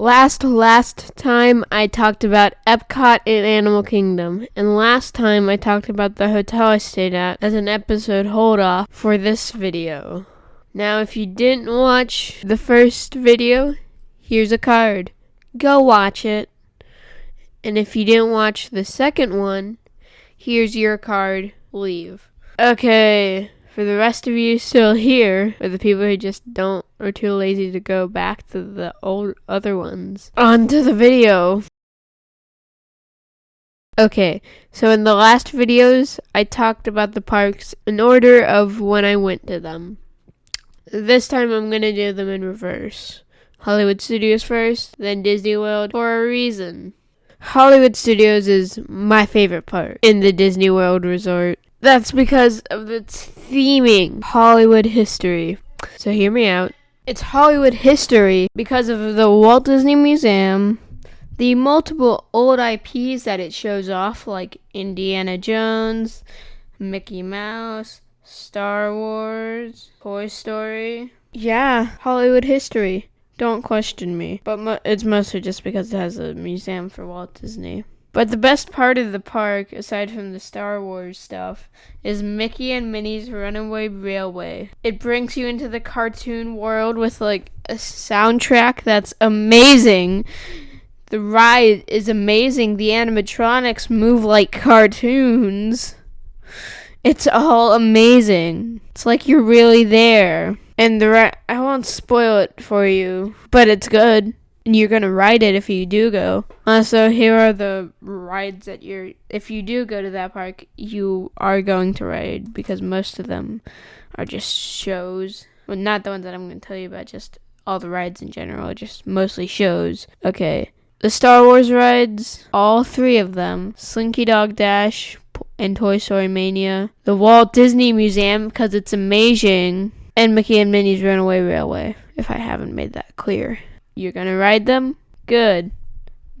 Last time I talked about Epcot in Animal Kingdom, and last time I talked about the hotel I stayed at as an episode hold off for this video. Now, if you didn't watch the first video, here's a card. Go watch it. And if you didn't watch the second one, here's your card. Leave. Okay. For the rest of you still here, or the people who just don't or too lazy to go back to the old other ones, on to the video. Okay, so in the last videos, I talked about the parks in order of when I went to them. This time I'm going to do them in reverse. Hollywood Studios first, then Disney World, for a reason. Hollywood Studios is my favorite park in the Disney World Resort. That's because of its theming, Hollywood history. So hear me out. It's Hollywood history because of the Walt Disney Museum, the multiple old IPs that it shows off, like Indiana Jones, Mickey Mouse, Star Wars, Toy Story. Yeah, Hollywood history. Don't question me. But it's mostly just because it has a museum for Walt Disney. But the best part of the park, aside from the Star Wars stuff, is Mickey and Minnie's Runaway Railway. It brings you into the cartoon world with like a soundtrack that's amazing. The ride is amazing. The animatronics move like cartoons. It's all amazing. It's like you're really there. And I won't spoil it for you, but it's good. And you're going to ride it if you do go. So here are the rides that if you do go to that park, you are going to ride, because most of them are just shows. Well, not the ones that I'm going to tell you about, just all the rides in general, just mostly shows. Okay. The Star Wars rides, all three of them, Slinky Dog Dash and Toy Story Mania. The Walt Disney Museum, because it's amazing. And Mickey and Minnie's Runaway Railway, if I haven't made that clear. You're gonna ride them? Good.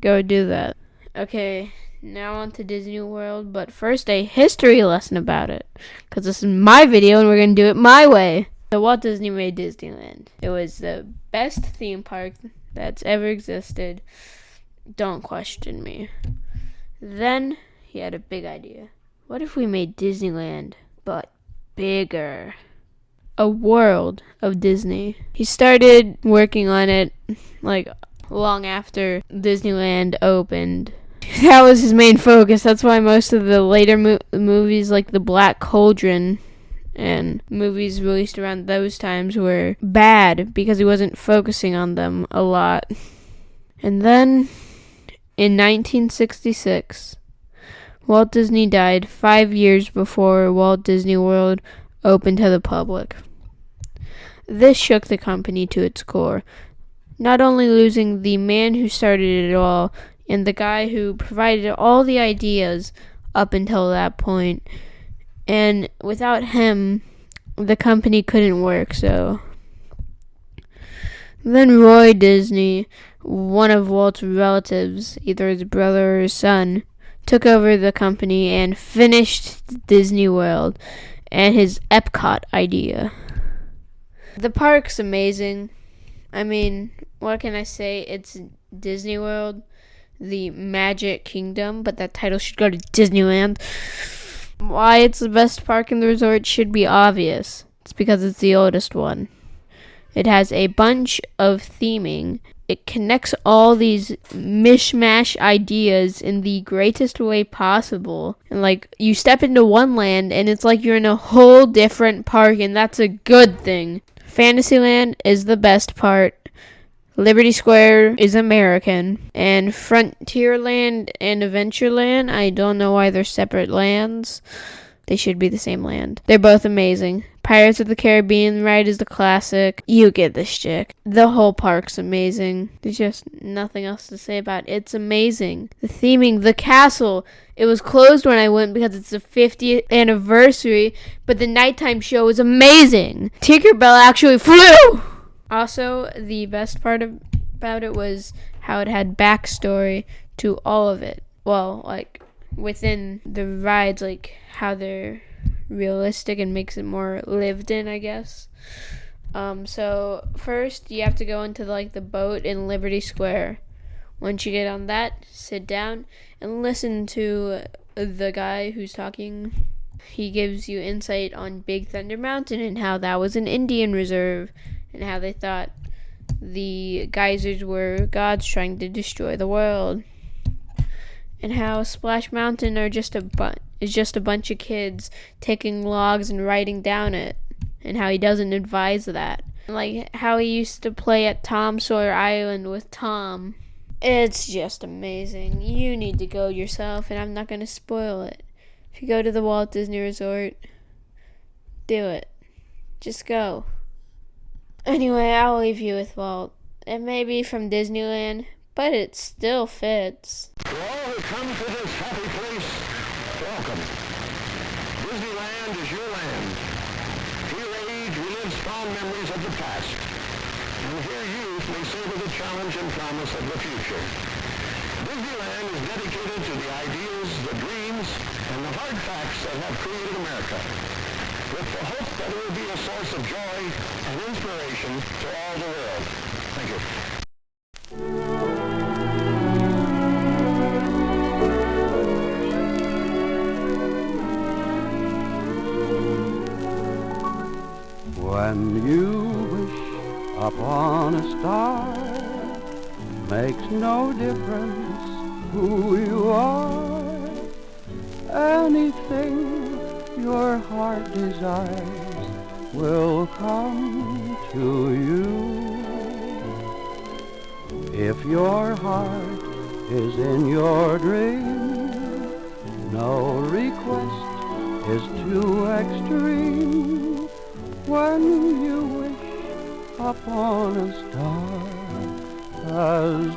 Go do that. Okay, now on to Disney World, but first a history lesson about it, because this is my video and we're gonna do it my way. So Walt Disney made Disneyland. It was the best theme park that's ever existed. Don't question me. Then he had a big idea. What if we made Disneyland, but bigger? A world of Disney. He started working on it like long after Disneyland opened. That was his main focus. That's why most of the later movies like The Black Cauldron and movies released around those times were bad, because he wasn't focusing on them a lot. And then in 1966, Walt Disney died 5 years before Walt Disney World open to the public. This shook the company to its core, not only losing the man who started it all and the guy who provided all the ideas up until that point, and without him, the company couldn't work. So then Roy Disney, one of Walt's relatives, either his brother or his son, took over the company and finished Disney World and his Epcot idea. The park's amazing. I mean, what can I say? It's Disney World, the Magic Kingdom, but that title should go to Disneyland. Why it's the best park in the resort should be obvious. It's because it's the oldest one. It has a bunch of theming. It connects all these mishmash ideas in the greatest way possible. And like, you step into one land and it's like you're in a whole different park, and that's a good thing. Fantasyland is the best part. Liberty Square is American. And Frontierland and Adventureland, I don't know why they're separate lands. They should be the same land. They're both amazing. Pirates of the Caribbean ride is the classic. You get this chick. The whole park's amazing. There's just nothing else to say about it. It's amazing. The theming, the castle. It was closed when I went because it's the 50th anniversary, but the nighttime show was amazing. Tinkerbell actually flew! Also, the best part about it was how it had backstory to all of it. Well, like, within the rides, like how they're realistic and makes it more lived in, I guess. So first you have to go into the boat in Liberty Square. Once you get on that, sit down and listen to the guy who's talking. He gives you insight on Big Thunder Mountain and how that was an Indian reserve and how they thought the geysers were gods trying to destroy the world. And how Splash Mountain is just a bunch of kids taking logs and writing down it, and how he doesn't advise that. Like how he used to play at Tom Sawyer Island with Tom. It's just amazing. You need to go yourself, and I'm not going to spoil it. If you go to the Walt Disney Resort, do it. Just go. Anyway, I'll leave you with Walt. It may be from Disneyland, but it still fits. To all who come to this happy place, welcome. Disneyland is your land. Here age relives fond memories of the past. And here youth may savor the challenge and promise of the future. Disneyland is dedicated to the ideas, the dreams, and the hard facts that have created America, with the hope that it will be a source of joy and inspiration to all the world. Thank you. When you wish upon a star, makes no difference who you are. Anything your heart desires will come to you. If your heart is in your dream, no request is too extreme. When you wish upon a star as